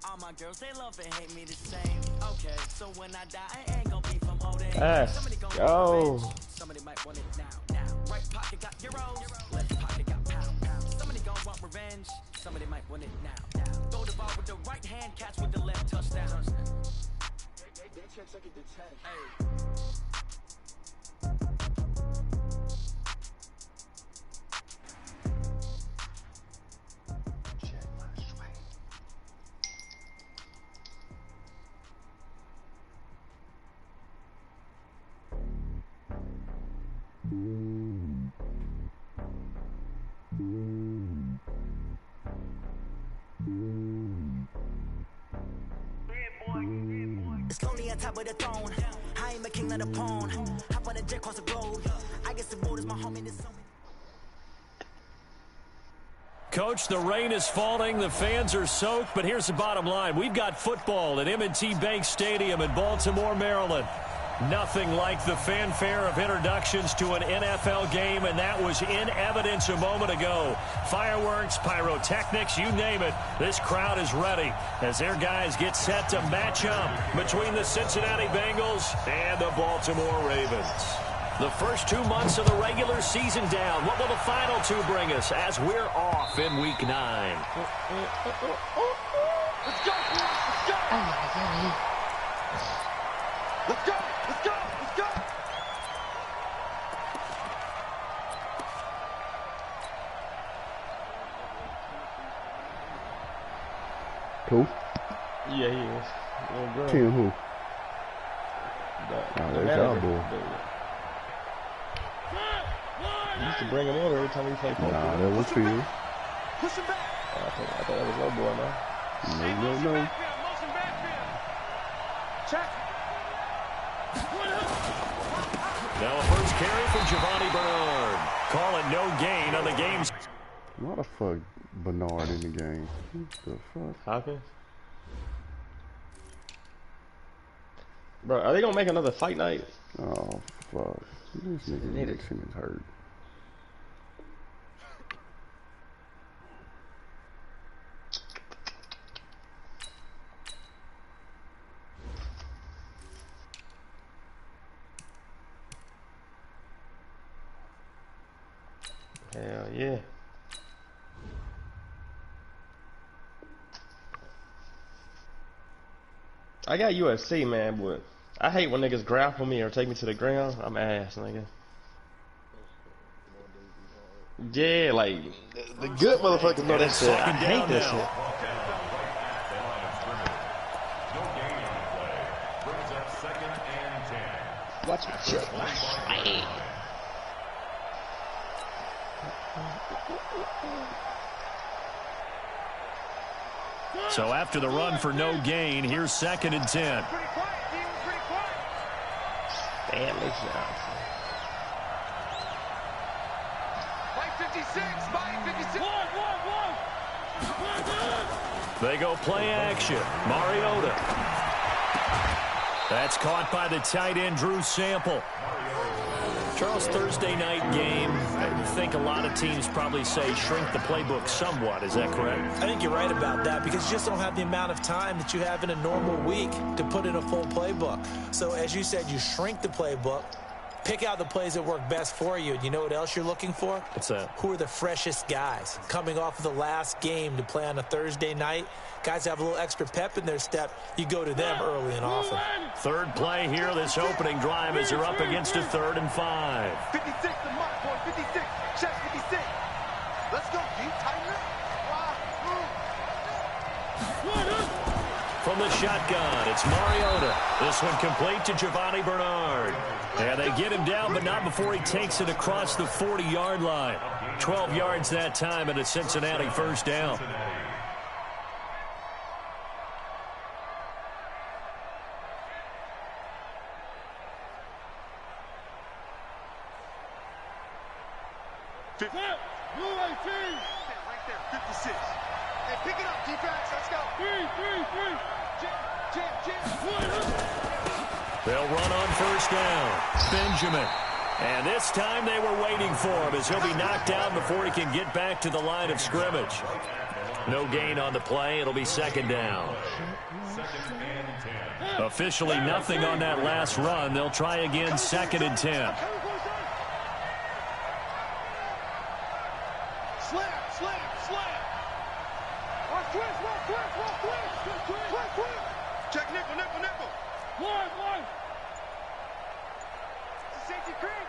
All my girls, they love and hate me the same. Okay, so when I die, I ain't gonna be from old age. Somebody gonna want revenge. Somebody might want it now. Right pocket got euros, left pocket got pound. Somebody gonna want revenge. Somebody might want it now. Throw the ball with the right hand, catch with the left touchdown. That checks like it did 10. Hey. It's lonely on top of the throne. I am a king of the pawn. Hop on a jet across the road. I guess the road is my home in this summer. Coach, the rain is falling, the fans are soaked, but here's the bottom line. We've got football at M&T Bank Stadium in Baltimore, Maryland. Nothing like the fanfare of introductions to an NFL game, and that was in evidence a moment ago. Fireworks, pyrotechnics, you name it. This crowd is ready as their guys get set to match up between the Cincinnati Bengals and the Baltimore Ravens. The first 2 months of the regular season down. What will the final two bring us as we're off in Week 9? Let's go! Let's go! Let's go! Let's go! Let's go! Who? Yeah, he is. Team who? The that's y'all boy. You used to bring him over every time we played football. Nah, that was Phil. Push him back! I thought that was your boy, man. No. Check! Now a first carry from Giovanni Bernard. Call it no gain on the game's. Why the fuck Bernard in the game? What the fuck? Hawkins? Bro, are they gonna make another fight night? Oh fuck. This nigga Nixon is hurt. Hell yeah. I got UFC, man, but I hate when niggas grapple me or take me to the ground. I'm ass, nigga. Yeah, like, the good motherfuckers know that shit. I hate that shit. Watch my shit. So after the run for no gain, here's 2nd and 10. Stanley Johnson. Mike 56! Mike 56! They go play action. Mariota. That's caught by the tight end, Drew Sample. Charles, Thursday night game, I think a lot of teams probably say shrink the playbook somewhat. Is that correct? I think you're right about that because you just don't have the amount of time that you have in a normal week to put in a full playbook. So as you said, you shrink the playbook, pick out the plays that work best for you. And you know what else you're looking for? What's that? Who are the freshest guys coming off of the last game to play on a Thursday night? Guys have a little extra pep in their step. You go to them early and often. Third play here, this opening drive as they're up against a 3rd and 5. 56, the mark boy, 56. Check 56. Let's go, G. Tighten up. From the shotgun, it's Mariota. This one complete to Giovanni Bernard. And they get him down, but not before he takes it across the 40-yard line. 12 yards that time and a Cincinnati first down. Right there, 56. Hey, pick it up, defense. Let's go. They'll run on first down. Benjamin. And this time they were waiting for him as he'll be knocked down before he can get back to the line of scrimmage. No gain on the play. It'll be second down. Officially nothing on that last run. They'll try again, second and 10. Check nickel. One. Safety creek.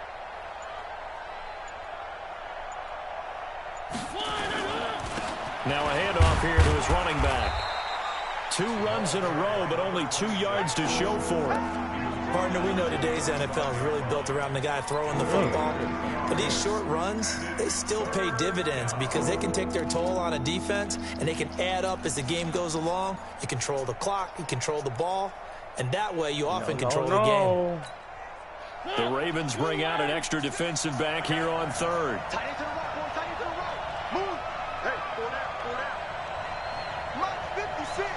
Now a handoff here to his running back. 2 runs in a row, but only 2 yards to show for it. Partner, we know today's NFL is really built around the guy throwing the football. But these short runs, they still pay dividends because they can take their toll on a defense, and they can add up as the game goes along. You control the clock, you control the ball, and that way you often control the game. The Ravens bring out an extra defensive back here on third. Tight end to the right, boy. Tight end to the right. Move. Hey, 4 down. Mike 56.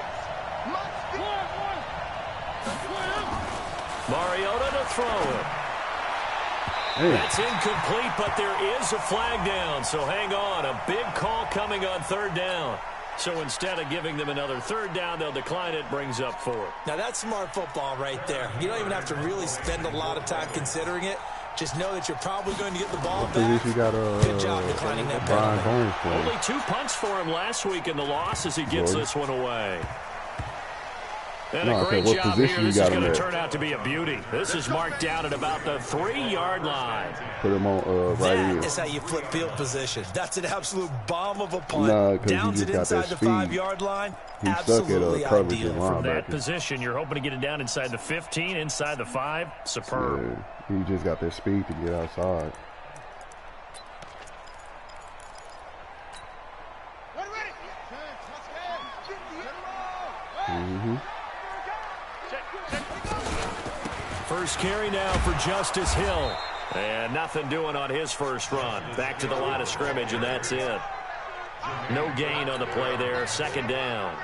Mariota to throw it. Hey. That's incomplete, but there is a flag down. So hang on. A big call coming on third down. So instead of giving them another third down, they'll decline it, brings up 4. Now, that's smart football right there. You don't even have to really spend a lot of time considering it. Just know that you're probably going to get the ball back. Good job declining that penalty. Only 2 punts for him last week in the loss as he gets this one away. And a great job here. This is going to turn out to be a beauty. This is marked down at about the 3-yard line. Put him on right here. That is how you flip field position. That's an absolute bomb of a punt. Downs it inside the 5-yard line. Absolutely ideal. From that position, you're hoping to get it down inside the 15, inside the 5. Superb. Yeah, he just got that speed to get outside. First carry now for Justice Hill. And nothing doing on his first run. Back to the line of scrimmage, and that's it. No gain on the play there. Second down.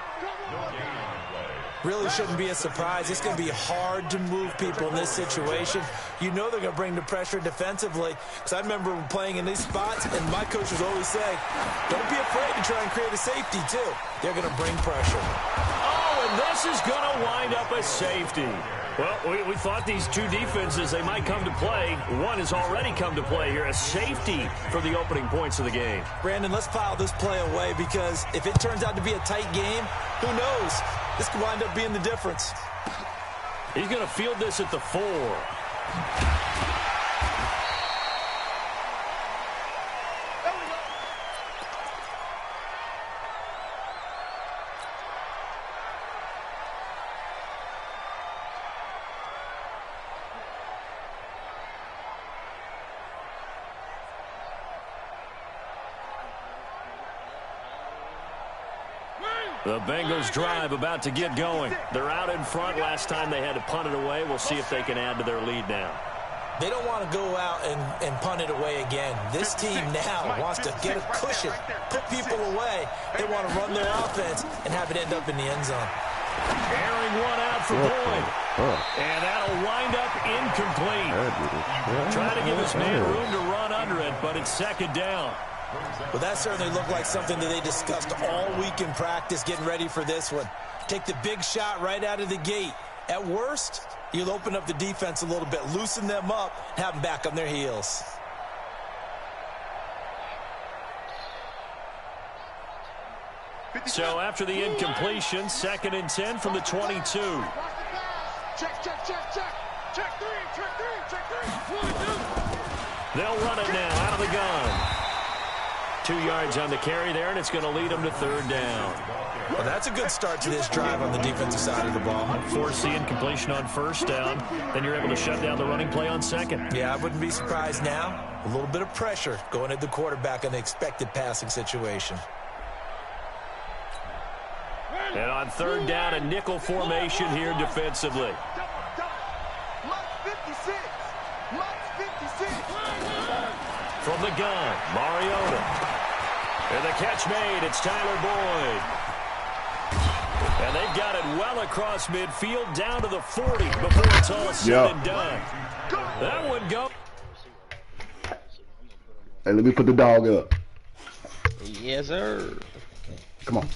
Really shouldn't be a surprise. It's going to be hard to move people in this situation. You know they're going to bring the pressure defensively. Because I remember playing in these spots, and my coach was always saying, don't be afraid to try and create a safety, too. They're going to bring pressure. Oh, and this is going to wind up a safety. Well, we thought these 2 defenses, they might come to play. One has already come to play here. A safety for the opening points of the game. Brandon, let's file this play away because if it turns out to be a tight game, who knows? This could wind up being the difference. He's going to field this at the 4. The Bengals drive about to get going. They're out in front. Last time they had to punt it away. We'll see if they can add to their lead now. They don't want to go out and punt it away again. This team now wants to get a cushion, put people away. They want to run their offense and have it end up in the end zone. Airing one out for Boyd. And that'll wind up incomplete. Trying to give his man room to run under it, but it's second down. Well, that certainly looked like something that they discussed all week in practice getting ready for this one. Take the big shot right out of the gate. At worst, you'll open up the defense a little bit, loosen them up, and have them back on their heels. So after the incompletion, second and 10 from the 22. Check. Check 3. They'll run it now out of the gun. 2 yards on the carry there, and it's going to lead them to third down. Well, that's a good start to this drive on the defensive side of the ball. Force the incompletion on first down, then you're able to shut down the running play on second. Yeah, I wouldn't be surprised now. A little bit of pressure going at the quarterback in the expected passing situation. And on third down, a nickel formation here defensively. From the gun, Mariota. And the catch made, it's Tyler Boyd. And they've got it well across midfield, down to the 40 before it's all said and done. That would go. Hey, let me put the dog up. Yes, sir. Come on.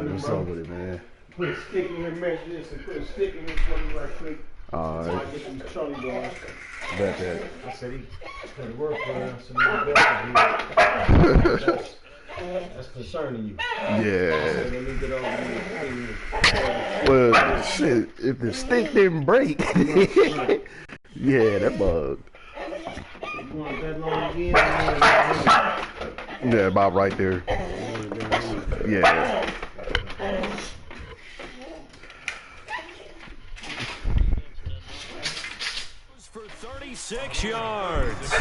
What's up with it, man? Put a stick in here, measure this, and put a stick in here for me right quick. Alright. So I get some trolley doors. Bet that. I said he put to work for us, and that's concerning you. Yeah. So let me get over here. Well, shit, if the stick didn't break, yeah, that bug. You want that long again? Yeah, about right there. Yeah. For 36 yards.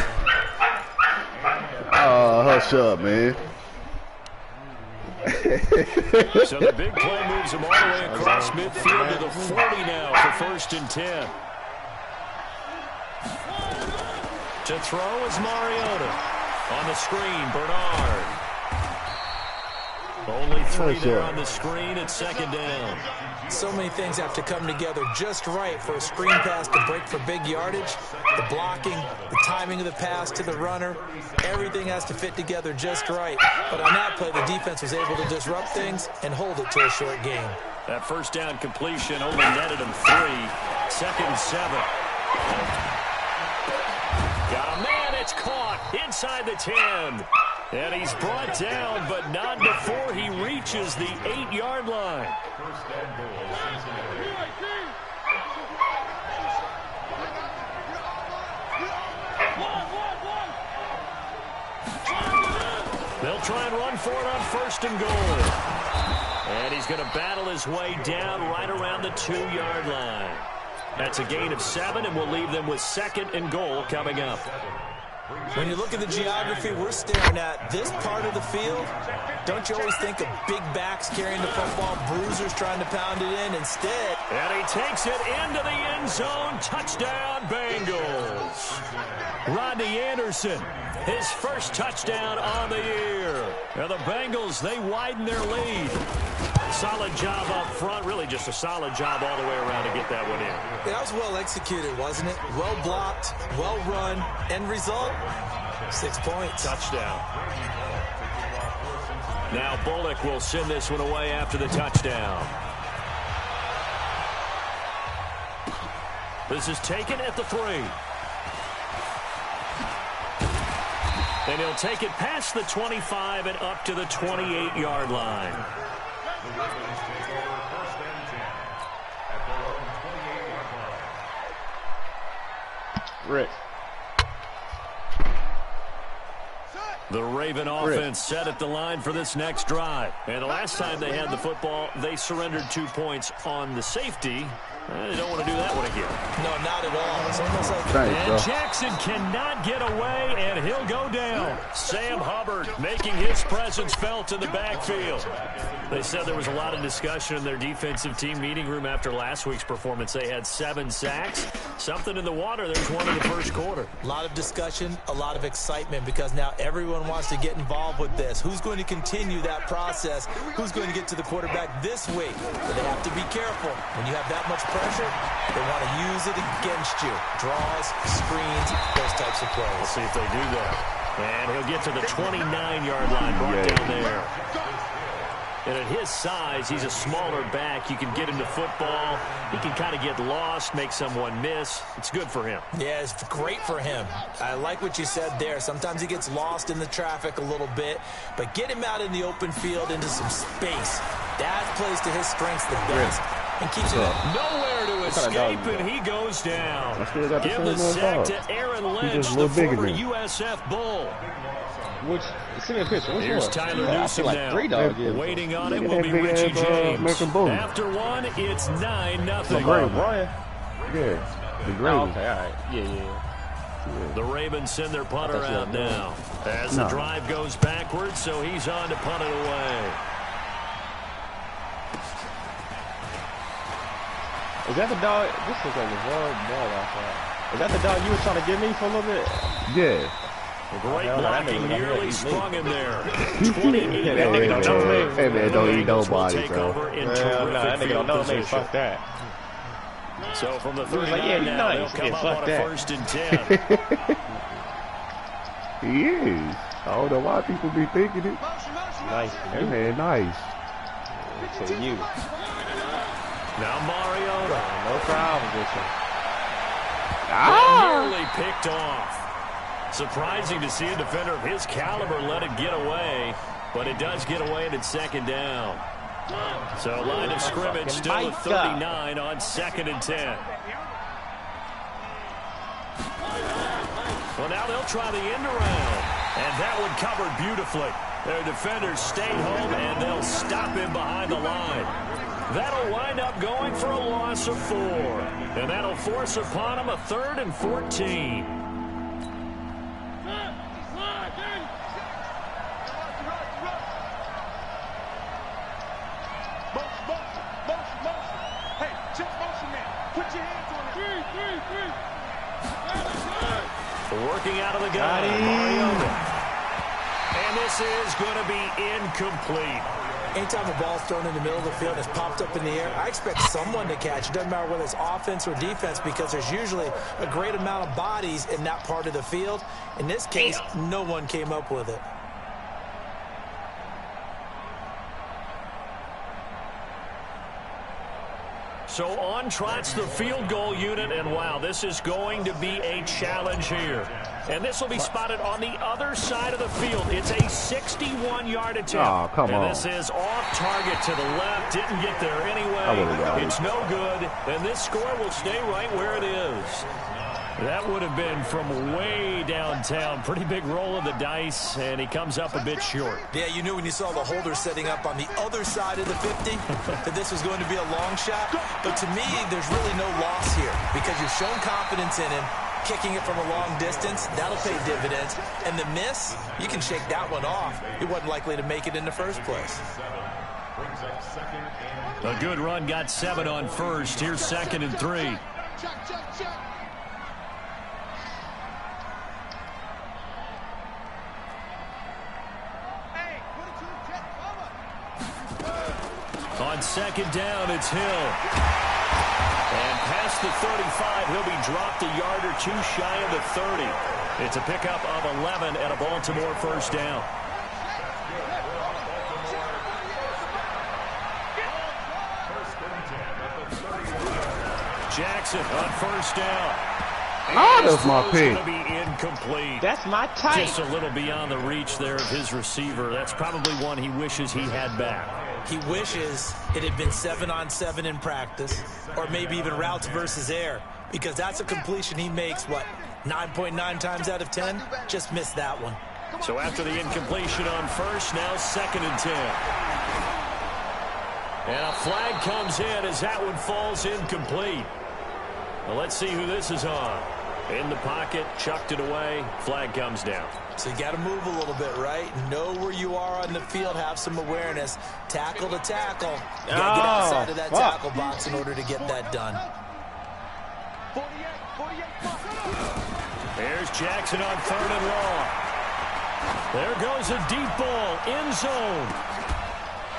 Hush up, man. So the big play moves him all the way across midfield to the 40 now for 1st and 10. To throw is Mariota. On the screen, Bernard. Only 3 there on the screen at 2nd down. So many things have to come together just right for a screen pass to break for big yardage. The blocking, the timing of the pass to the runner, everything has to fit together just right. But on that play, the defense was able to disrupt things and hold it to a short game. That 1st down completion only netted him 3. 2nd and 7. Got a man, it's caught inside the 10. And he's brought down, but not before he reaches the 8-yard line. They'll try and run for it on 1st and goal. And he's going to battle his way down right around the 2-yard line. That's a gain of 7, and we'll leave them with 2nd and goal coming up. When you look at the geography we're staring at, this part of the field, don't you always think of big backs carrying the football, bruisers trying to pound it in? Instead, and he takes it into the end zone. Touchdown, Bengals. Rodney Anderson, his first touchdown on the year. And the Bengals, they widen their lead. Solid job up front, really just a solid job all the way around to get that one in. That was well executed, wasn't it? Well blocked, well run. End result, 6 points. Touchdown. Now Bullock will send this one away after the touchdown. This is taken at the 3. And he'll take it past the 25 and up to the 28-yard line. Rick. The Raven offense set at the line for this next drive. And the last time they had the football, they surrendered 2 points on the safety. They don't want to do that one again. No, not at all. It's almost like... And Jackson cannot get away, and he'll go down. Sam Hubbard making his presence felt in the backfield. They said there was a lot of discussion in their defensive team meeting room after last week's performance. They had 7 sacks. Something in the water. There's one in the first quarter. A lot of discussion, a lot of excitement, because now everyone wants to get involved with this. Who's going to continue that process? Who's going to get to the quarterback this week? But they have to be careful. When you have that much pressure, they want to use it against you. Draws, screens, those types of plays. We'll see if they do that. And he'll get to the 29-yard line, brought down there. And at his size, he's a smaller back. You can get into football. He can kind of get lost, make someone miss. It's good for him. Yeah, it's great for him. I like what you said there. Sometimes he gets lost in the traffic a little bit, but get him out in the open field into some space. That plays to his strengths the best and keeps it up. Nowhere to escape, and he goes down. Give the same sack ball. to Aaron He's Lynch, just a the little bigger former than him. USF Bull. Send me a picture. Which Here's one? Tyler I Newsome feel like now. 3 dogs. Waiting on it Look will at be that big Richie ass, James. American Bull. After one, it's 9-0. Brian. Yeah, the green. Oh, okay, all right. Yeah. The Ravens send their punter out now. As the drive goes backwards, so he's on to punt it away. Is that the dog? This looks like the dog outside. Is that the dog you were trying to give me for a little bit? Yeah. Great blocking, nearly sprung him there. 28 Hey man, don't eat nobody, bro. That nigga don't know me. Fuck that. So from the 39 like, yeah, now, nice. they'll come Yeah, up fuck on that. a 1st and 10. He is. I don't know why people be thinking it. Nice. That man, nice. To you. Now Mariota. No problem with you. Nearly picked off. Surprising to see a defender of his caliber let it get away, but it does get away and it's 2nd down. So line of scrimmage still at 39 on 2nd and 10. Well, now they'll try the end around, and that one covered beautifully. Their defenders stayed home, and they'll stop him behind the line. That'll wind up going for a loss of 4, and that'll force upon him a 3rd and 14. Working out of the gun, Mariota. And this is going to be incomplete. Anytime a ball's thrown in the middle of the field and it's popped up in the air, I expect someone to catch. It doesn't matter whether it's offense or defense because there's usually a great amount of bodies in that part of the field. In this case, no one came up with it. So on trots the field goal unit, and wow, this is going to be a challenge here. And this will be spotted on the other side of the field. It's a 61-yard attempt. Oh, come on. And this is off target to the left. Didn't get there anyway. It's no good. And this score will stay right where it is. That would have been from way downtown. Pretty big roll of the dice, and he comes up a bit short. Yeah, you knew when you saw the holder setting up on the other side of the 50 that this was going to be a long shot. But to me, there's really no loss here because you've shown confidence in him. Kicking it from a long distance, that'll pay dividends. And the miss, you can shake that one off. He wasn't likely to make it in the first place. A good run got 7 on first. Here's 2nd and 3. On 2nd down, it's Hill. And past the 35, he'll be dropped a yard or 2 shy of the 30. It's a pickup of 11 and a Baltimore 1st down. Jackson on 1st down. That's my pick. Going to be incomplete. That's my type. Just a little beyond the reach there of his receiver. That's probably one he wishes he had back. He wishes it had been 7-on-7 in practice, or maybe even routes versus air, because that's a completion he makes, 9.9 times out of 10? Just missed that one. So after the incompletion on first, now 2nd and 10. And a flag comes in as that one falls incomplete. Well, let's see who this is on. In the pocket, chucked it away, flag comes down. So you got to move a little bit, right? Know where you are on the field, have some awareness. Tackle to tackle. You got to get outside of that tackle box in order to get that done. There's Jackson on 3rd and long. There goes a deep ball, end zone.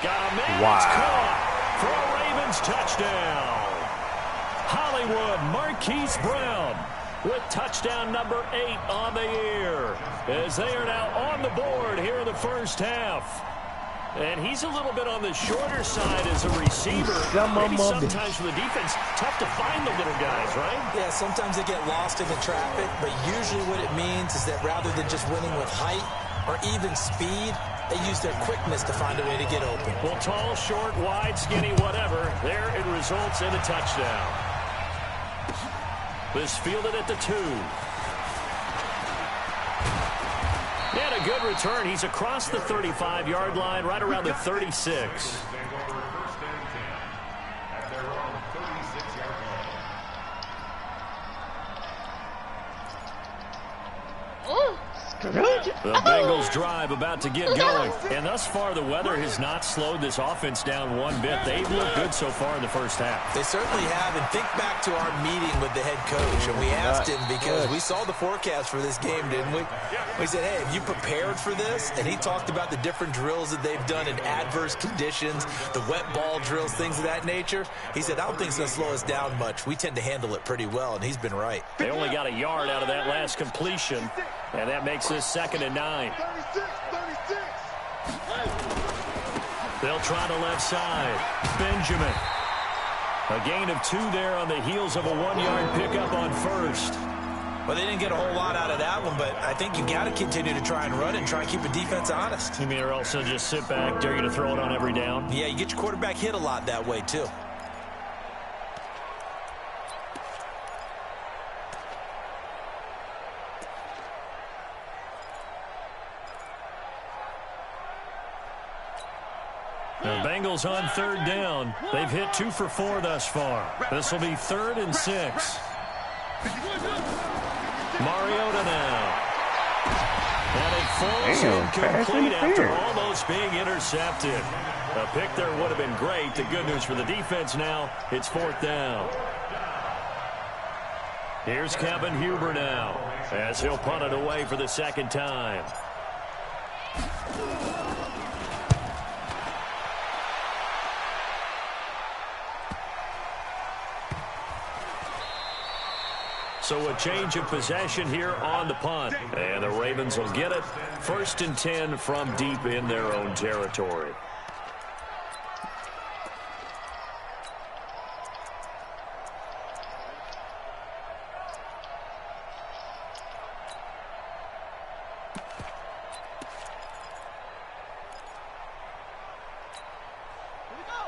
Got a man that's caught for a Ravens touchdown. Hollywood Marquise Brown with touchdown number 8 on the year, as they are now on the board here in the first half. And he's a little bit on the shorter side as a receiver. Maybe sometimes for the defense, tough to find the little guys, right? Yeah, sometimes they get lost in the traffic, but usually what it means is that rather than just winning with height or even speed, they use their quickness to find a way to get open. Well, tall, short, wide, skinny, whatever, there it results in a touchdown. This fielded at the 2. And a good return. He's across the 35-yard line, right around the 36. The Bengals drive about to get going. And thus far, the weather has not slowed this offense down one bit. They've looked good so far in the first half. They certainly have. And think back to our meeting with the head coach. And we asked him, because we saw the forecast for this game, didn't we? We said, hey, have you prepared for this? And he talked about the different drills that they've done in adverse conditions, the wet ball drills, things of that nature. He said, I don't think it's going to slow us down much. We tend to handle it pretty well, and he's been right. They only got a yard out of that last completion, and that makes this 2nd and 9. They'll try the left side. Benjamin. A gain of 2 there on the heels of a 1-yard pickup on first. Well, they didn't get a whole lot out of that one, but I think you got to continue to try and run and try and keep the defense honest. You mean or else they'll just sit back, dare you to throw it on every down? Yeah, you get your quarterback hit a lot that way, too. The Bengals on 3rd down. They've hit 2 for 4 thus far. This will be 3rd and 6. Mariota now. And it falls incomplete after almost being intercepted. A pick there would have been great. The good news for the defense now, it's 4th down. Here's Kevin Huber now, as he'll punt it away for the 2nd time. So a change of possession here on the punt. And the Ravens will get it. 1st and 10 from deep in their own territory.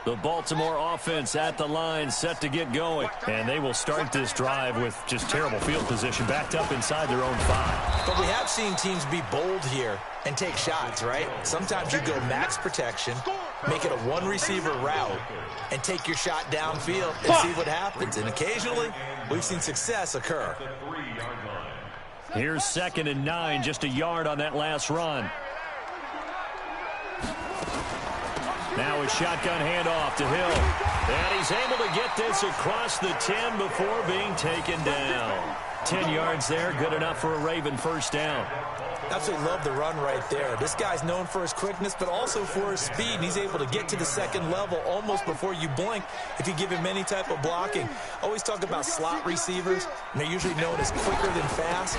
The Baltimore offense at the line, set to get going. And they will start this drive with just terrible field position, backed up inside their own 5. But we have seen teams be bold here and take shots, right? Sometimes you go max protection, make it a 1-receiver route, and take your shot downfield and see what happens. And occasionally, we've seen success occur. Here's 2nd and 9, just a yard on that last run. Now a shotgun handoff to Hill. And he's able to get this across the 10 before being taken down. 10 yards there, good enough for a Raven 1st down. Absolutely love the run right there. This guy's known for his quickness, but also for his speed. And he's able to get to the 2nd level almost before you blink if you give him any type of blocking. Always talk about slot receivers, and they're usually known as quicker than fast.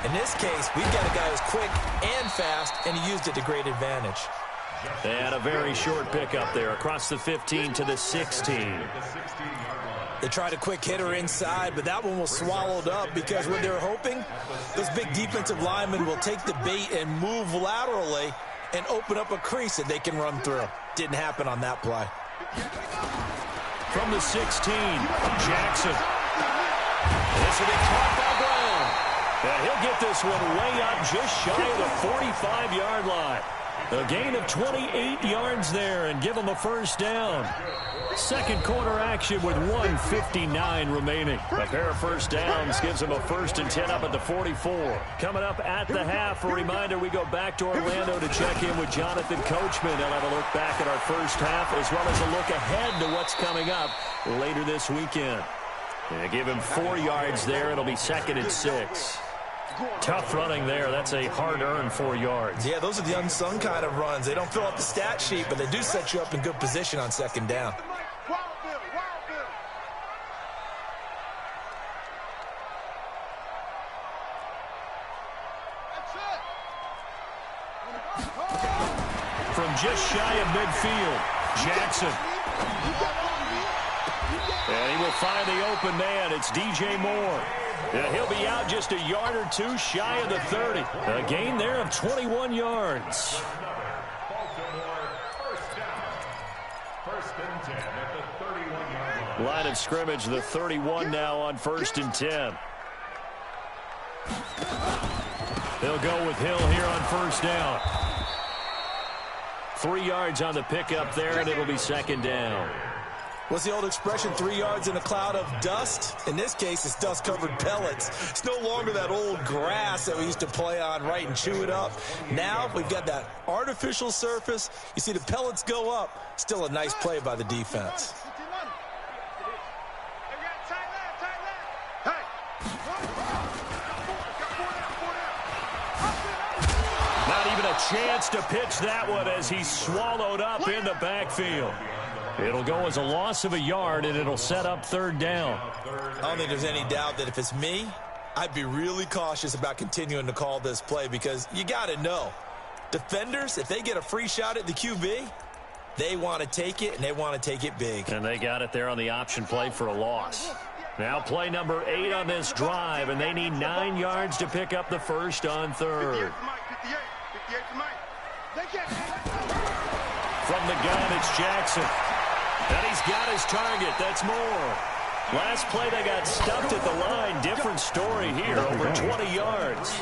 In this case, we've got a guy who's quick and fast, and he used it to great advantage. And a very short pickup there across the 15 to the 16. They tried a quick hitter inside, but that one was swallowed up because what they're hoping, those big defensive linemen will take the bait and move laterally and open up a crease that they can run through. Didn't happen on that play. From the 16, Jackson. This will be caught by Brown. And he'll get this one way up just shy of the 45-yard line. A gain of 28 yards there and give them a 1st down. 2nd quarter action with 1:59 remaining. A pair of 1st downs gives them a 1st and 10 up at the 44. Coming up at the half, a reminder, we go back to Orlando to check in with Jonathan Coachman. He'll have a look back at our 1st half as well as a look ahead to what's coming up later this weekend. They give him 4 yards there. It'll be 2nd and 6. Tough running there. That's a hard-earned 4 yards. Yeah, those are the unsung kind of runs. They don't fill up the stat sheet, but they do set you up in good position on 2nd down. From just shy of midfield, Jackson. And he will find the open man. It's DJ Moore. And he'll be out just a yard or 2 shy of the 30. A gain there of 21 yards. Line of scrimmage, the 31 now on 1st and 10. They'll go with Hill here on 1st down. 3 yards on the pickup there, and it'll be 2nd down. What's the old expression, 3 yards in a cloud of dust? In this case, it's dust-covered pellets. It's no longer that old grass that we used to play on, right, and chew it up. Now we've got that artificial surface. You see the pellets go up. Still a nice play by the defense. Not even a chance to pitch that one as he's swallowed up in the backfield. It'll go as a loss of a yard, and it'll set up 3rd down. I don't think there's any doubt that if it's me, I'd be really cautious about continuing to call this play because you got to know, defenders, if they get a free shot at the QB, they want to take it, and they want to take it big. And they got it there on the option play for a loss. Now play number 8 on this drive, and they need 9 yards to pick up the first on 3rd. From the gun, it's Jackson. And he's got his target. That's Moore. Last play, they got stuffed at the line. Different story here, over 20 yards.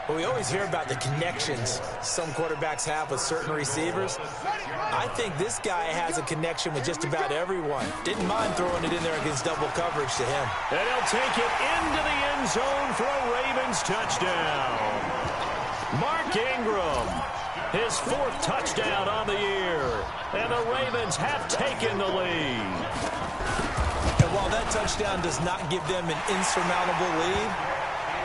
Well, we always hear about the connections some quarterbacks have with certain receivers. I think this guy has a connection with just about everyone. Didn't mind throwing it in there against double coverage to him. And he'll take it into the end zone for a Ravens touchdown. Mark Ingram, his 4th touchdown on the year. And the Ravens have taken the lead. And while that touchdown does not give them an insurmountable lead,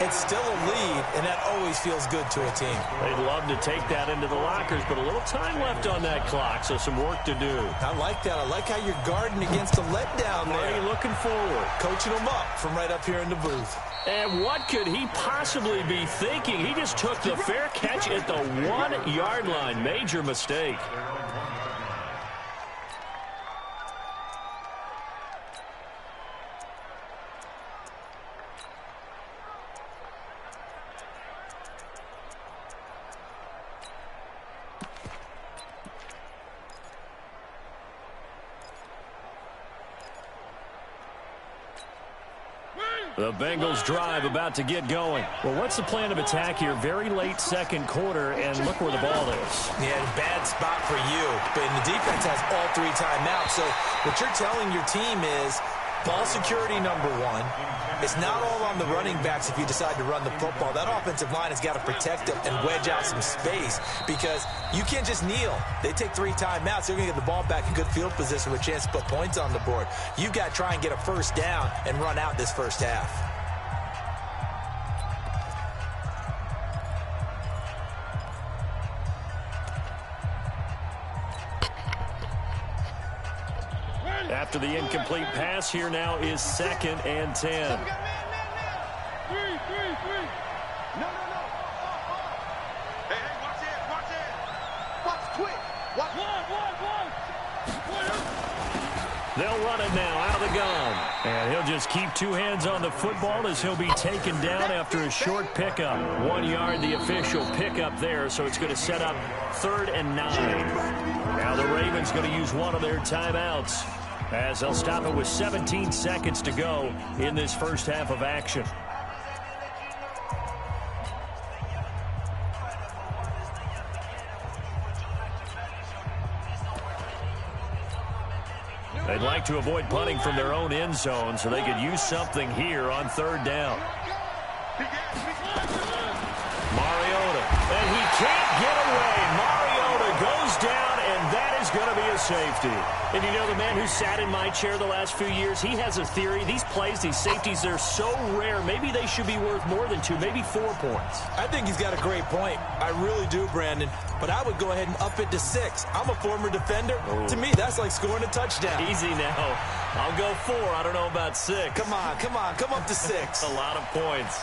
it's still a lead, and that always feels good to a team. They'd love to take that into the lockers, but a little time left on that clock, so some work to do. I like that. I like how you're guarding against a letdown there. Already looking forward. Coaching them up from right up here in the booth. And what could he possibly be thinking? He just took the fair catch at the 1-yard line. Major mistake. The Bengals drive about to get going. Well, what's the plan of attack here? Very late 2nd quarter, and look where the ball is. Yeah, bad spot for you. But the defense has all 3 timeouts. So what you're telling your team is ball security number 1. It's not all on the running backs if you decide to run the football. That offensive line has got to protect them and wedge out some space because you can't just kneel. They take 3 timeouts. They're going to get the ball back in good field position with a chance to put points on the board. You've got to try and get a first down and run out this first half. After the incomplete pass, here now is 2nd and 10. Three. No. Hey, watch it. Watch quick. Watch. One. They'll run it now out of the gun. And he'll just keep 2 hands on the football as he'll be taken down after a short pickup. 1 yard, the official pickup there, so it's going to set up 3rd and 9. Now the Ravens going to use one of their timeouts, as they'll stop it with 17 seconds to go in this first half of action. They'd like to avoid punting from their own end zone so they could use something here on 3rd down. Mariota, and he can't get away. Mariota goes down, and that is going to be a safety. And you know, the man who sat in my chair the last few years, he has a theory. These plays, these safeties, they're so rare. Maybe they should be worth more than 2, maybe 4 points. I think he's got a great point. I really do, Brandon. But I would go ahead and up it to 6. I'm a former defender. To me, that's like scoring a touchdown. Easy now. I'll go 4. I don't know about 6. Come on. Come up to 6. A lot of points.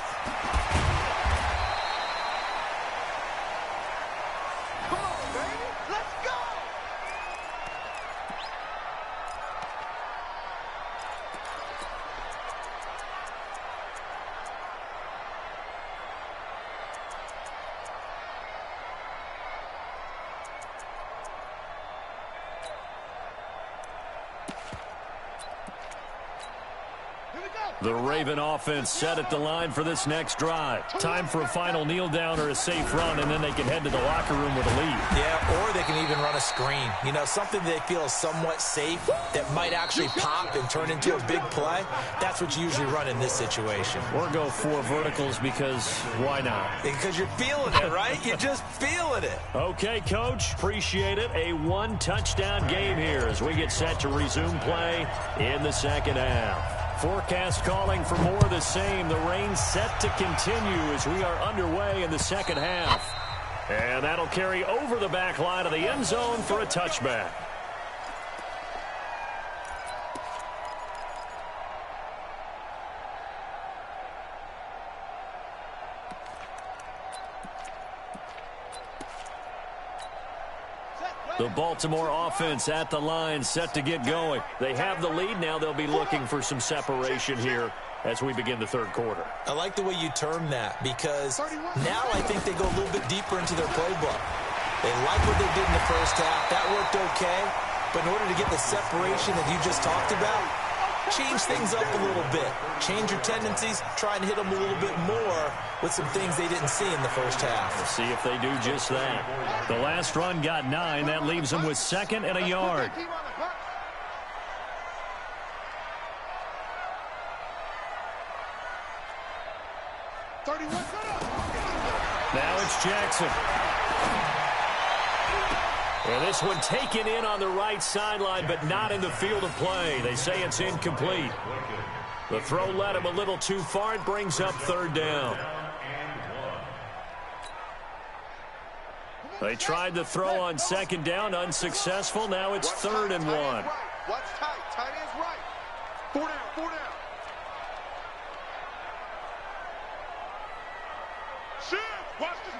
Come on, baby. Let's go. Here we go. The Raven offense set at the line for this next drive. Time for a final kneel down or a safe run, and then they can head to the locker room with a lead. Yeah, or they can even run a screen. You know, something they feel is somewhat safe that might actually pop and turn into a big play. That's what you usually run in this situation. Or go 4 verticals because why not? Because you're feeling it, right? You're just feeling it. Okay, Coach. Appreciate it. A 1-touchdown game here as we get set to resume play in the second half. Forecast calling for more of the same. The rain set to continue as we are underway in the second half. And that'll carry over the back line of the end zone for a touchback. The Baltimore offense at the line, set to get going. They have the lead. Now they'll be looking for some separation here as we begin the third quarter. I like the way you term that because now I think they go a little bit deeper into their playbook. They like what they did in the first half. That worked okay. But in order to get the separation that you just talked about, change things up a little bit. Change your tendencies. Try and hit them a little bit more with some things they didn't see in the first half. We'll see if they do just that. The last run got 9. That leaves them with 2nd and a yard. Now it's Jackson. And this one taken in on the right sideline, but not in the field of play. They say it's incomplete. The throw led him a little too far. It brings up 3rd down. They tried the throw on 2nd down, unsuccessful. Now it's 3rd and 1. Watch tight. Tight ends right. 4 down. 4 down. Shit. Watch this.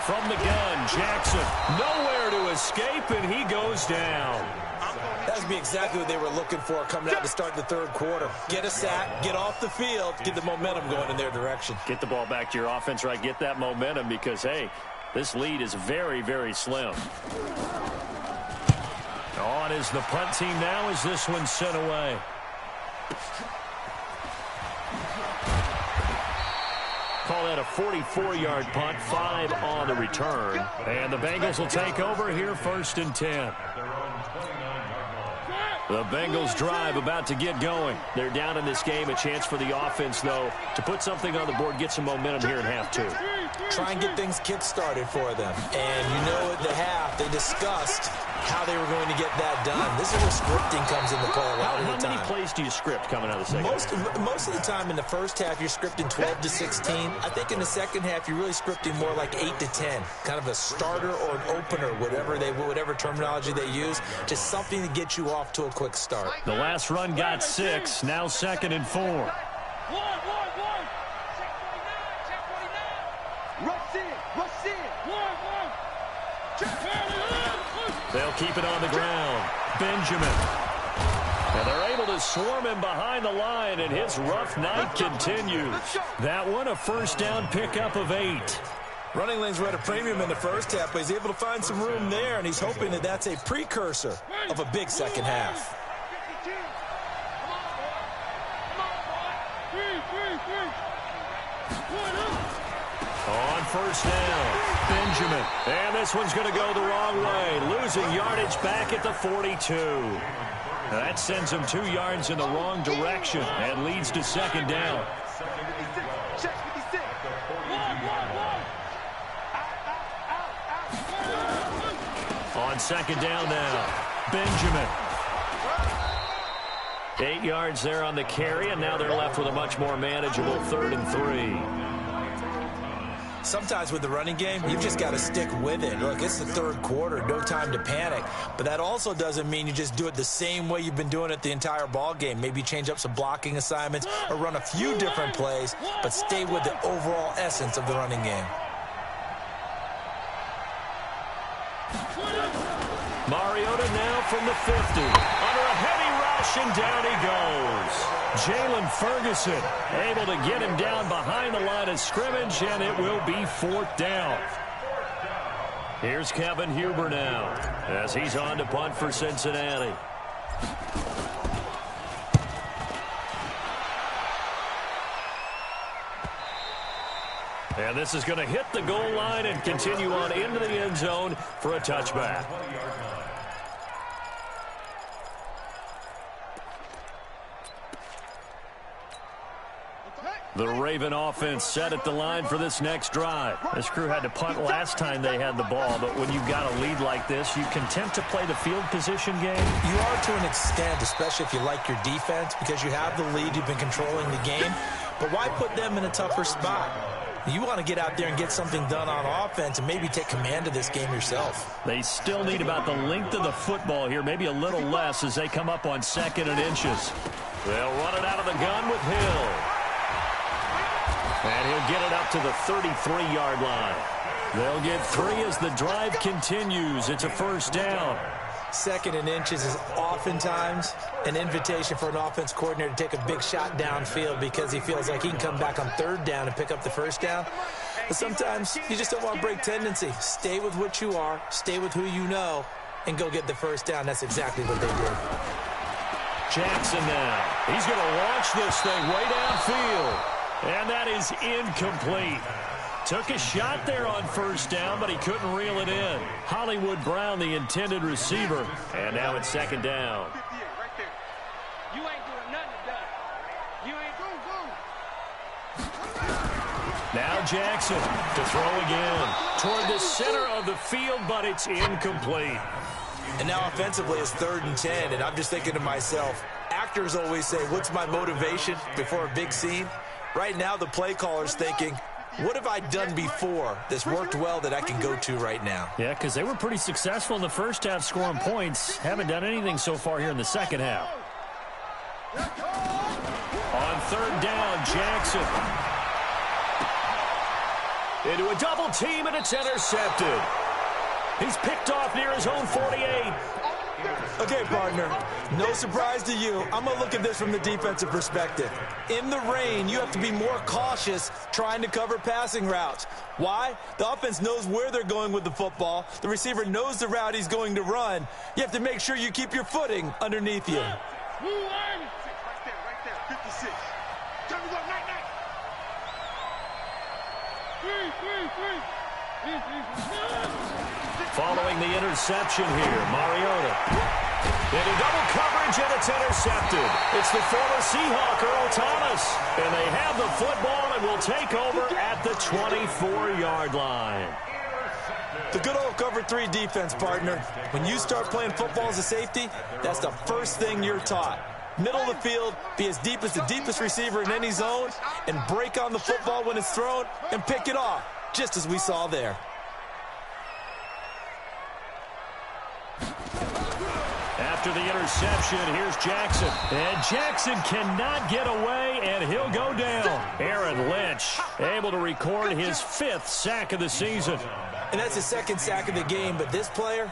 From the gun, Jackson nowhere to escape, and he goes down. That would be exactly what they were looking for coming out to start the third quarter. Get a sack, get off the field, get the momentum going in their direction. Get the ball back to your offense, right? Get that momentum because, hey, this lead is very, very slim. On is the punt team now as this one's sent away. Call that a 44-yard punt, 5 on the return. And the Bengals will take over here, 1st and 10. The Bengals drive about to get going. They're down in this game. A chance for the offense, though, to put something on the board, get some momentum here in half 2. Try and get things kick-started for them. And you know at the half, they discussed how they were going to get that done. This is where scripting comes into play a lot of the time. How many plays do you script coming out of the second half? Most of the time in the first half, you're scripting 12 to 16. I think in the second half, you're really scripting more like 8 to 10. Kind of a starter or an opener, whatever terminology they use. Just something to get you off to a quick start. The last run got 6. Now 2nd and 4. They'll keep it on the ground. Benjamin. And they're able to swarm him behind the line, and his rough night continues. That one, a 1st down pickup of 8. Running lanes were at a premium in the first half, but he's able to find some room there, and he's hoping that that's a precursor of a big second half. On 1st down, Benjamin. And this one's going to go the wrong way. Losing yardage back at the 42. That sends him 2 yards in the wrong direction and leads to 2nd down. On 2nd down now, Benjamin. 8 yards there on the carry, and now they're left with a much more manageable 3rd and 3. Sometimes with the running game, you've just got to stick with it. Look, it's the third quarter, no time to panic. But that also doesn't mean you just do it the same way you've been doing it the entire ball game. Maybe change up some blocking assignments or run a few different plays, but stay with the overall essence of the running game. Mariota now from the 50. Under a heavy rush, and down he goes. Jalen Ferguson able to get him down behind the line of scrimmage, and it will be 4th down. Here's Kevin Huber now as he's on to punt for Cincinnati. And this is going to hit the goal line and continue on into the end zone for a touchback. The Raven offense set at the line for this next drive. This crew had to punt last time they had the ball, but when you've got a lead like this, you content to play the field position game? You are to an extent, especially if you like your defense, because you have the lead, you've been controlling the game. But why put them in a tougher spot? You want to get out there and get something done on offense and maybe take command of this game yourself. They still need about the length of the football here, maybe a little less as they come up on 2nd and inches. They'll run it out of the gun with Hill. And he'll get it up to the 33-yard line. They'll get 3 as the drive continues. It's a first down. 2nd and inches is oftentimes an invitation for an offense coordinator to take a big shot downfield because he feels like he can come back on 3rd down and pick up the first down. But sometimes you just don't want to break tendency. Stay with what you are, stay with who you know, and go get the first down. That's exactly what they did. Jackson now. He's going to launch this thing way downfield. And that is incomplete. Took a shot there on first down, but he couldn't reel it in. Hollywood Brown, the intended receiver. And now it's 2nd down. You ain't doing nothing today. You ain't Now Jackson to throw again. Toward the center of the field, but it's incomplete. And now offensively it's 3rd and 10, and I'm just thinking to myself, actors always say, what's my motivation before a big scene? Right now the play caller's thinking, what have I done before that's worked well that I can go to right now? Yeah, because they were pretty successful in the first half scoring points. Haven't done anything so far here in the second half. On 3rd down, Jackson. Into a double team, and it's intercepted. He's picked off near his own 48. Okay, partner, no surprise to you. I'm going to look at this from the defensive perspective. In the rain, you have to be more cautious trying to cover passing routes. Why? The offense knows where they're going with the football. The receiver knows the route he's going to run. You have to make sure you keep your footing underneath you. Right there, 56. Turn it up, night. Following the interception here, Mariota. Into double coverage, and it's intercepted. It's the former Seahawk, Earl Thomas. And they have the football and will take over at the 24-yard line. The good old cover 3 defense, partner. When you start playing football as a safety, that's the first thing you're taught. Middle of the field, be as deep as the deepest receiver in any zone, and break on the football when it's thrown and pick it off, just as we saw there. After the interception, here's Jackson. And Jackson cannot get away, and he'll go down. Aaron Lynch able to record his 5th sack of the season. And that's his 2nd sack of the game, but this player,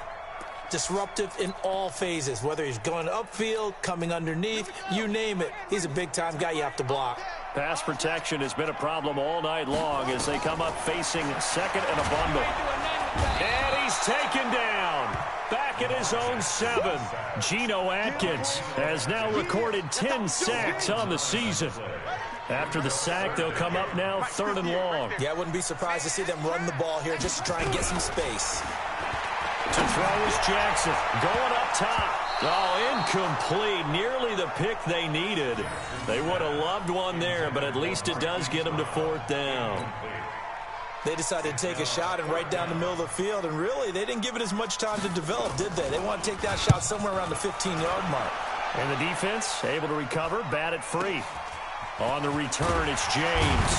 disruptive in all phases, whether he's going upfield, coming underneath, you name it. He's a big-time guy you have to block. Pass protection has been a problem all night long as they come up facing 2nd and a bundle. And he's taken down. Back at his own 7. Geno Atkins has now recorded 10 sacks on the season. After the sack, they'll come up now 3rd and long. Yeah, I wouldn't be surprised to see them run the ball here just to try and get some space. To throw is Jackson. Going up top. Oh, incomplete. Nearly the pick they needed. They would have loved one there, but at least it does get them to 4th down. They decided to take a shot and right down the middle of the field, and really, they didn't give it as much time to develop, did they? They want to take that shot somewhere around the 15-yard mark. And the defense able to recover, bat it free. On the return, it's James.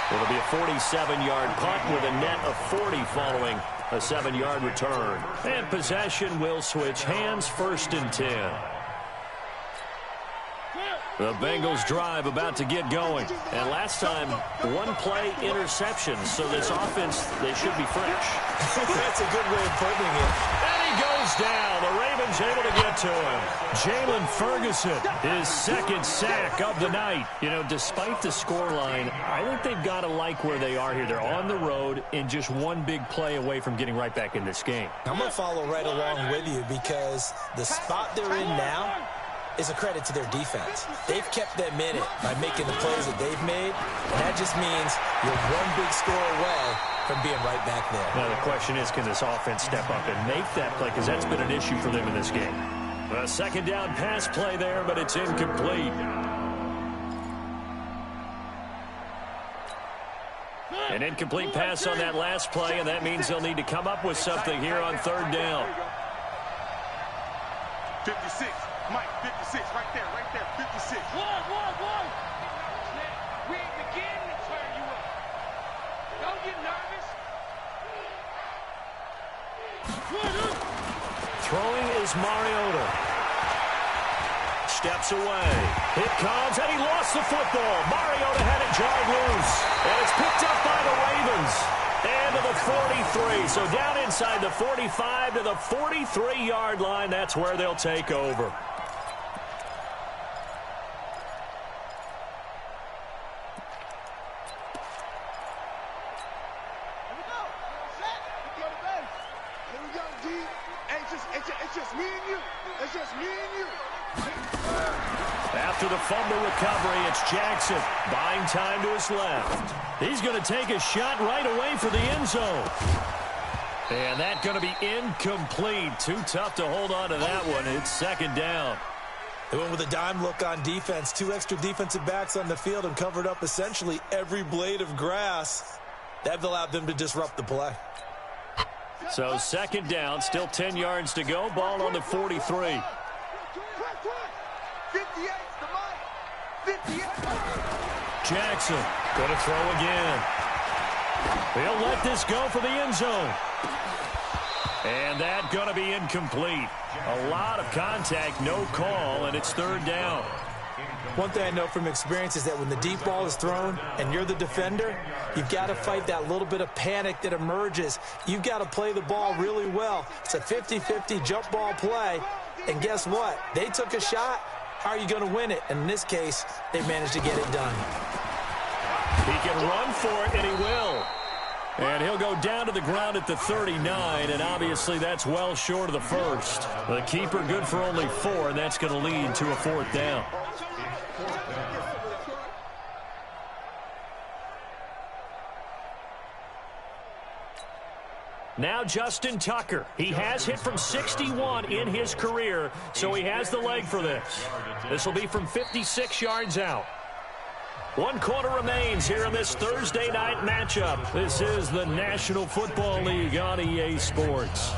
It'll be a 47-yard punt with a net of 40 following a 7-yard return. And possession will switch hands, 1st and 10. The Bengals drive about to get going. And last time, one play interception. So this offense, they should be fresh. That's a good way of putting it. And he goes down. The Ravens able to get to him. Jalen Ferguson, his second sack of the night. You know, despite the scoreline, I think they've got to like where they are here. They're on the road and just one big play away from getting right back in this game. I'm going to follow right along with you because the spot they're in now is a credit to their defense. They've kept them in it by making the plays that they've made, and that just means you're one big score away from being right back there. Now the question is, can this offense step up and make that play, because that's been an issue for them in this game. A second down pass play there, but it's incomplete. An incomplete pass on that last play, and that means they'll need to come up with something here on third down. 56. Mike, 56, right there, 56. One. We ain't beginning to turn you up. Don't get nervous. Throwing is Mariota. Steps away. It comes, and he lost the football. Mariota had it jarred loose, and it's picked up by the Ravens. And to the 43. So down inside the 45 to the 43-yard line. That's where they'll take over. After the fumble recovery, it's Jackson buying time to his left. He's going to take a shot right away for the end zone. And that's going to be incomplete. Too tough to hold on to that one. It's second down. They went with a dime look on defense. 2 extra defensive backs on the field and covered up essentially every blade of grass. That allowed them to disrupt the play. So second down, still 10 yards to go. Ball on the 43. 58 to Mike. 58. Jackson going to throw again. He'll let this go for the end zone. And that's going to be incomplete. A lot of contact, no call, and it's third down. One thing I know from experience is that when the deep ball is thrown and you're the defender, you've got to fight that little bit of panic that emerges. You've got to play the ball really well. It's a 50-50 jump ball play. And guess what? They took a shot. How are you going to win it? And in this case, they managed to get it done. He can run for it, and he will. And he'll go down to the ground at the 39, and obviously that's well short of the first. The keeper good for only 4, and that's going to lead to a fourth down. Now Justin Tucker. He has hit from 61 in his career, so he has the leg for this. This will be from 56 yards out. 1 quarter remains here in this Thursday night matchup. This is the National Football League on EA Sports.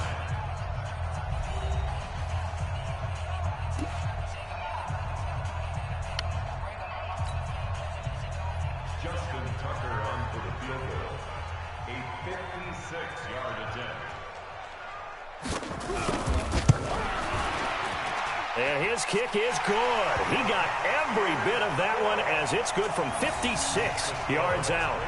Justin Tucker on for the field goal. A 56-yard attempt. And his kick is good. He got every bit of that one as it's good from 56 yards out.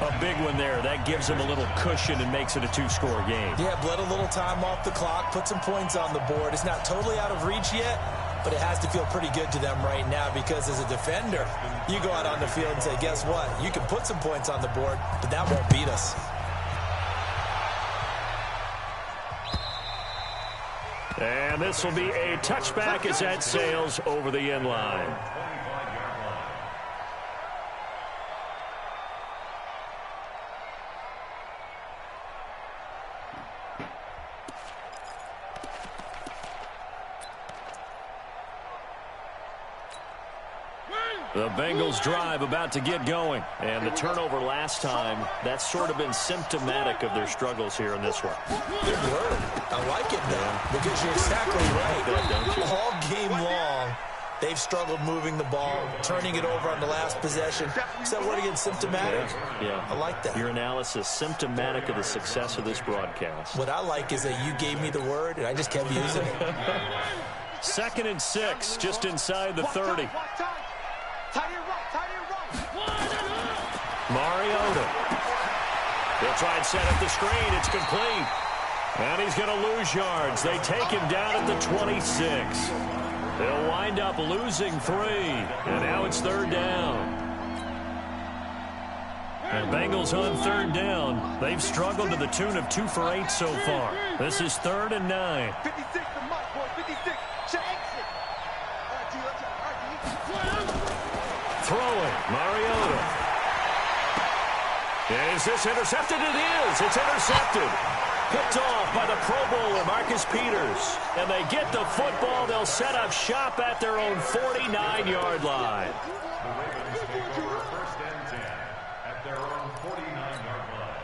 A big one there. That gives him a little cushion and makes it a 2-score game. Yeah, bled a little time off the clock, put some points on the board. It's not totally out of reach yet, but it has to feel pretty good to them right now because as a defender, you go out on the field and say, guess what? You can put some points on the board, but that won't beat us. And this will be a touchback as that sails over the end line. The Bengals drive about to get going. And the turnover last time, that's sort of been symptomatic of their struggles here in this one. Good word. I like it now because you're exactly right. All game long, they've struggled moving the ball, turning it over on the last possession. Is that word again, symptomatic? Yeah. I like that. Your analysis, symptomatic of the success of this broadcast. What I like is that you gave me the word, and I just kept using it. 2nd and 6, just inside the 30. Mariota. He'll try and set up the screen. It's complete. And he's going to lose yards. They take him down at the 26. They'll wind up losing 3. And now it's 3rd down. And Bengals on 3rd down. They've struggled to the tune of 2 for 8 so far. This is 3rd and 9. 56 to Mike, boy. 56. Jackson. Throwing. Mariota. Is this intercepted? It is. It's intercepted. Picked off by the Pro Bowler, Marcus Peters. And they get the football. They'll set up shop at their own 49-yard line. The Ravens take over 1st and 10 at their own 49-yard line.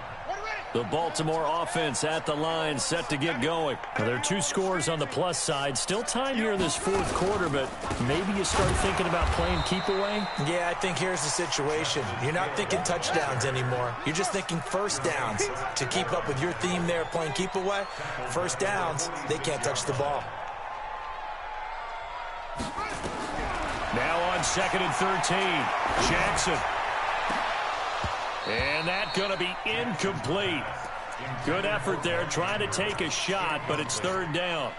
The Baltimore offense at the line, set to get going. Now, there are 2 scores on the plus side. Still time here in this 4th quarter, but maybe you start thinking about playing keep away? Yeah, I think here's the situation. You're not thinking touchdowns anymore. You're just thinking first downs. To keep up with your theme there, playing keep away, first downs, they can't touch the ball. Now on 2nd and 13, Jackson. And that's going to be incomplete. Good effort there, trying to take a shot, but it's 3rd down.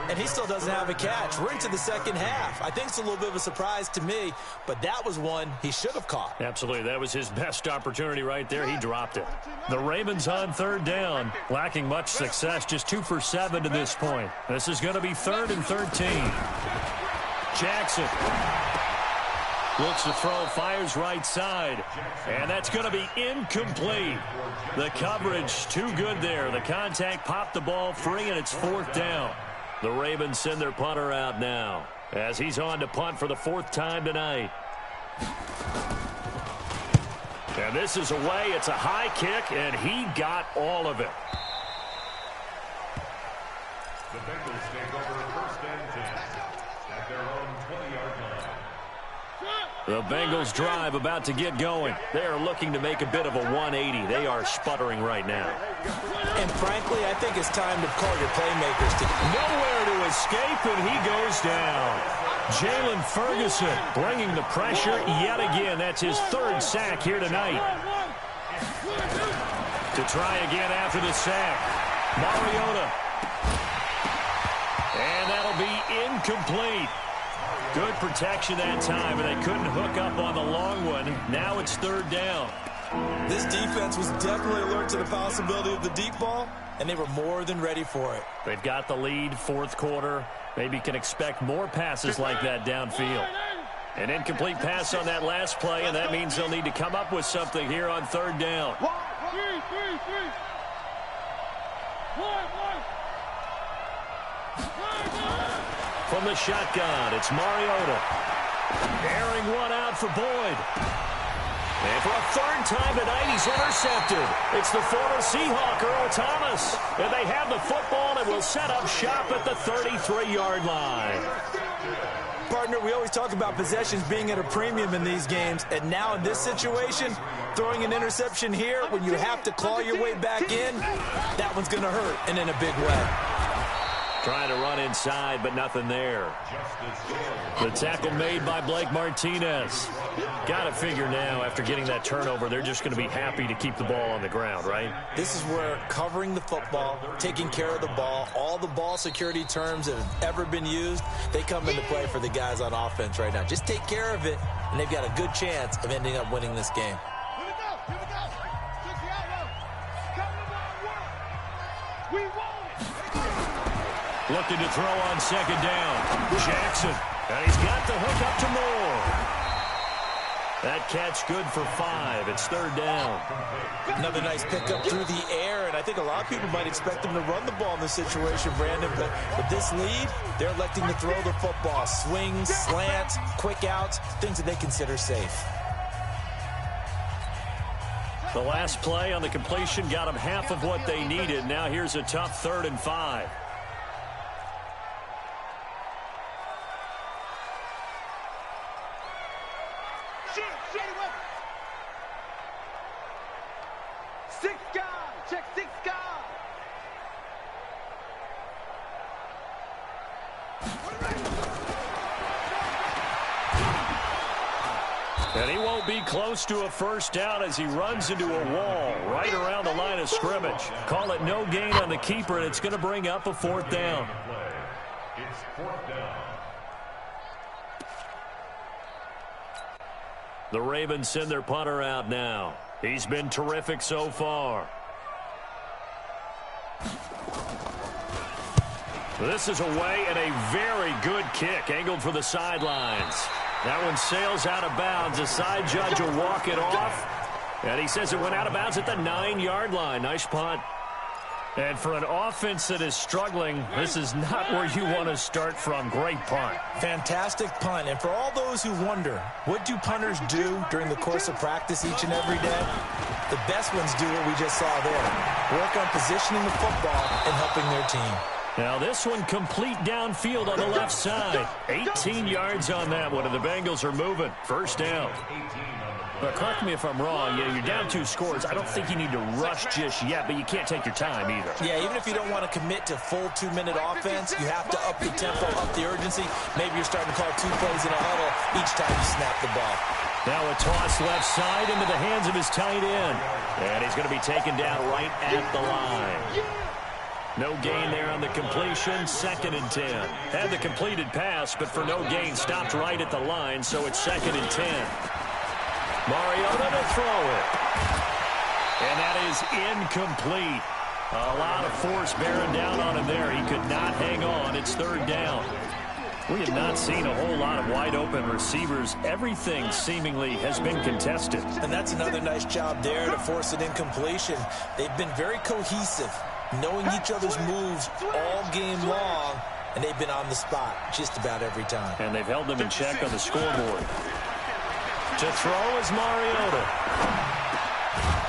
And he still doesn't have a catch. We're into the 2nd half. I think it's a little bit of a surprise to me, but that was one he should have caught. Absolutely. That was his best opportunity right there. He dropped it. The Ravens on 3rd down, lacking much success, just 2 for 7 to this point. This is going to be 3rd and 13. Jackson looks to throw, fires right side, and that's going to be incomplete. The coverage too good there. The contact popped the ball free, and it's 4th down. The Ravens send their punter out now as he's on to punt for the 4th time tonight. And this is away. It's a high kick, and he got all of it. The Bengals take over 1st and 10 at their own 20-yard line. The Bengals drive about to get going. They are looking to make a bit of a 180. They are sputtering right now. And frankly, I think it's time to call your playmakers. Nowhere to escape, and he goes down. Jalen Ferguson bringing the pressure yet again. That's his 3rd sack here tonight. To try again after the sack, Mariota. And that'll be incomplete. Good protection that time, and they couldn't hook up on the long one. Now it's 3rd down. This defense was definitely alert to the possibility of the deep ball, and they were more than ready for it. They've got the lead, 4th quarter. Maybe can expect more passes like that downfield. An incomplete pass on that last play, and that means they'll need to come up with something here on 3rd down. From the shotgun, it's Mariota. Airing one out for Boyd. And for a 3rd time tonight, he's intercepted. It's the former Seahawk, Earl Thomas. And they have the football and will set up shop at the 33-yard line. Partner, we always talk about possessions being at a premium in these games. And now in this situation, throwing an interception here when you have to claw your way back in, that one's going to hurt, and in a big way. Trying to run inside, but nothing there. The tackle made by Blake Martinez. Got to figure now, after getting that turnover, they're just going to be happy to keep the ball on the ground, right? This is where covering the football, taking care of the ball, all the ball security terms that have ever been used, they come into play for the guys on offense right now. Just take care of it, and they've got a good chance of ending up winning this game. Looking to throw on 2nd down. Jackson. And he's got the hook up to Moore. That catch good for 5. It's 3rd down. Another nice pickup through the air, and I think a lot of people might expect him to run the ball in this situation, Brandon, but with this lead, they're electing to throw the football. Swings, slants, quick outs, things that they consider safe. The last play on the completion got them half of what they needed. Now here's a tough 3rd and 5. And he won't be close to a first down as he runs into a wall right around the line of scrimmage. Call it no gain on the keeper, and it's going to bring up a 4th down. It's 4th down. The Ravens send their punter out now. He's been terrific so far. This is away and a very good kick angled for the sidelines. That one sails out of bounds. The side judge will walk it off. And he says it went out of bounds at the 9-yard line. Nice punt. And for an offense that is struggling, this is not where you want to start from. Great punt. Fantastic punt. And for all those who wonder, what do punters do during the course of practice each and every day? The best ones do what we just saw there. Work on positioning the football and helping their team. Now this one complete downfield on the left side. 18 yards on that one, and the Bengals are moving. First down. But correct me if I'm wrong, you're down 2 scores. I don't think you need to rush just yet, but you can't take your time either. Yeah, even if you don't want to commit to full 2-minute offense, you have to up the tempo, up the urgency. Maybe you're starting to call 2 plays in a huddle each time you snap the ball. Now a toss left side into the hands of his tight end. And he's going to be taken down right at the line. No gain there on the completion. 2nd and 10. Had the completed pass, but for no gain, stopped right at the line, so it's 2nd and 10. Mariota to throw it. And that is incomplete. A lot of force bearing down on him there. He could not hang on. It's 3rd down. We have not seen a whole lot of wide-open receivers. Everything seemingly has been contested. And that's another nice job there to force an incompletion. They've been very cohesive, knowing each other's moves all game long, and they've been on the spot just about every time. And they've held them in check on the scoreboard. To throw is Mariota.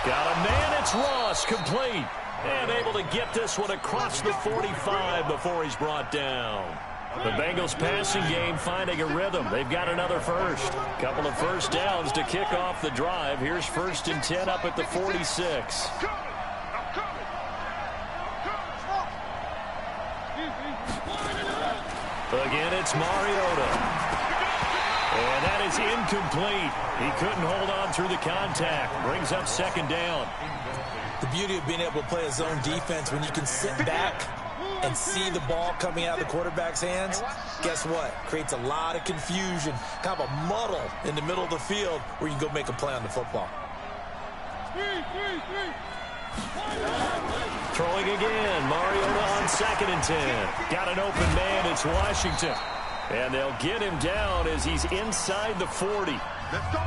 Got a man, it's Ross, complete. And able to get this one across the 45 before he's brought down. The Bengals passing game finding a rhythm. They've got another first. Couple of first downs to kick off the drive. Here's 1st and 10 up at the 46. Again, it's Mariota. And that is incomplete. He couldn't hold on through the contact. Brings up 2nd down. The beauty of being able to play a zone defense when you can sit back and see the ball coming out of the quarterback's hands, guess what? Creates a lot of confusion, kind of a muddle in the middle of the field where you can go make a play on the football. Throwing again. Mariota on 2nd and 10. Got an open man. It's Washington. And they'll get him down as he's inside the 40.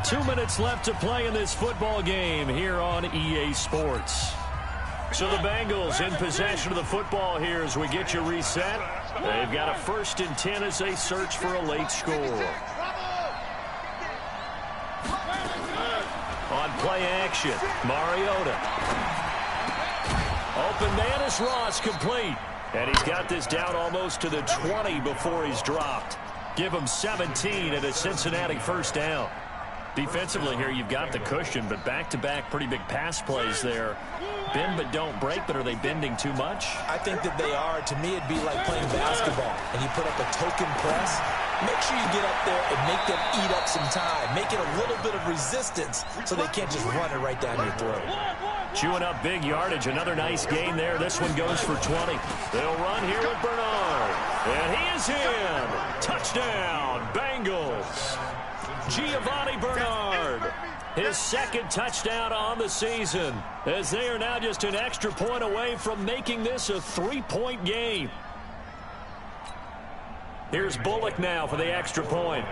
2 minutes left to play in this football game here on EA Sports. So the Bengals in possession of the football here as we get you reset. They've got a 1st and 10 as they search for a late score. On play action, Mariota. Open man is Ross, complete. And he's got this down almost to the 20 before he's dropped. Give him 17 at a Cincinnati first down. Defensively here, you've got the cushion, but back-to-back pretty big pass plays there. Bend but don't break, but are they bending too much? I think that they are. To me, it'd be like playing basketball, and you put up a token press. Make sure you get up there and make them eat up some time. Make it a little bit of resistance so they can't just run it right down your throat. Chewing up big yardage. Another nice gain there. This one goes for 20. They'll run here with Bernard. And he is in. Touchdown, Bengals. Giovanni Bernard. His 2nd touchdown on the season, as they are now just an extra point away from making this a 3-point game. Here's Bullock now for the extra point.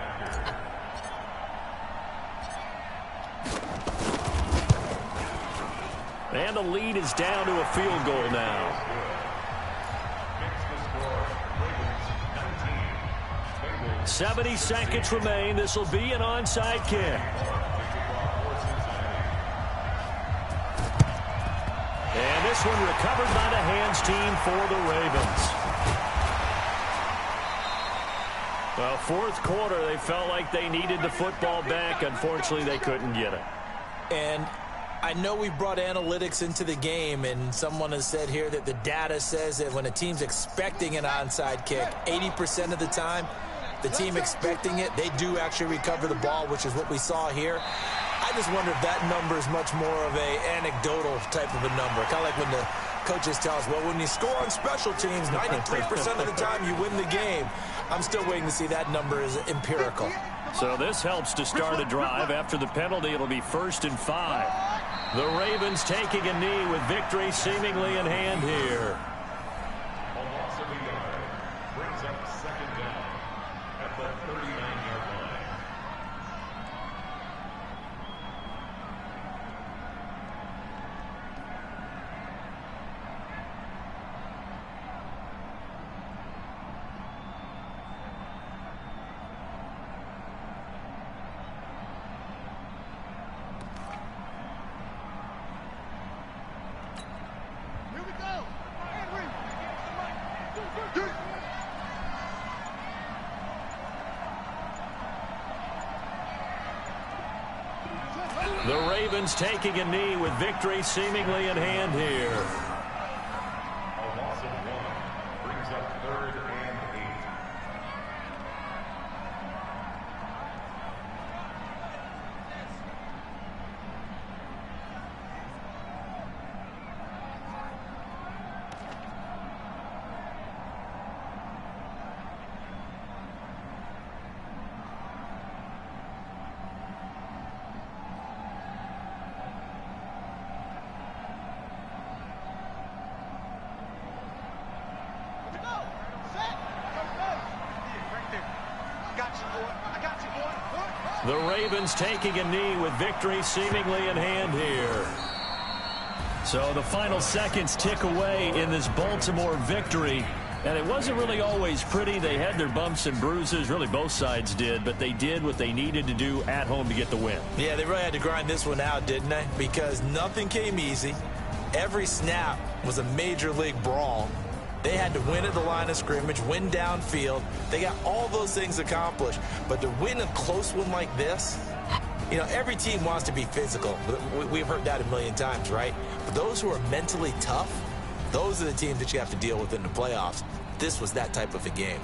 And the lead is down to a field goal now. 70 seconds remain. This will be an onside kick. And this one recovered by the hands team for the Ravens. Well, 4th quarter, they felt like they needed the football back. Unfortunately, they couldn't get it. And I know we brought analytics into the game, and someone has said here that the data says that when a team's expecting an onside kick, 80% of the time, the team expecting it, they do actually recover the ball, which is what we saw here. I just wonder if that number is much more of a anecdotal type of a number. Kind of like when the coaches tell us, well, when you score on special teams, 93% of the time you win the game. I'm still waiting to see that number is empirical. So this helps to start a drive. After the penalty, it'll be 1st and 5. The Ravens taking a knee with victory seemingly in hand here. A loss of a yard brings up 2nd down at the 39-yard line. The Ravens taking a knee with victory seemingly in hand here. A loss of 1 brings up 3rd and 8. The Ravens taking a knee with victory seemingly in hand here. So the final seconds tick away in this Baltimore victory. And it wasn't really always pretty. They had their bumps and bruises. Really, both sides did. But they did what they needed to do at home to get the win. Yeah, they really had to grind this one out, didn't they? Because nothing came easy. Every snap was a major league brawl. They had to win at the line of scrimmage, win downfield. They got all those things accomplished. But to win a close one like this, you know, every team wants to be physical. We've heard that a million times, right? But those who are mentally tough, those are the teams that you have to deal with in the playoffs. This was that type of a game.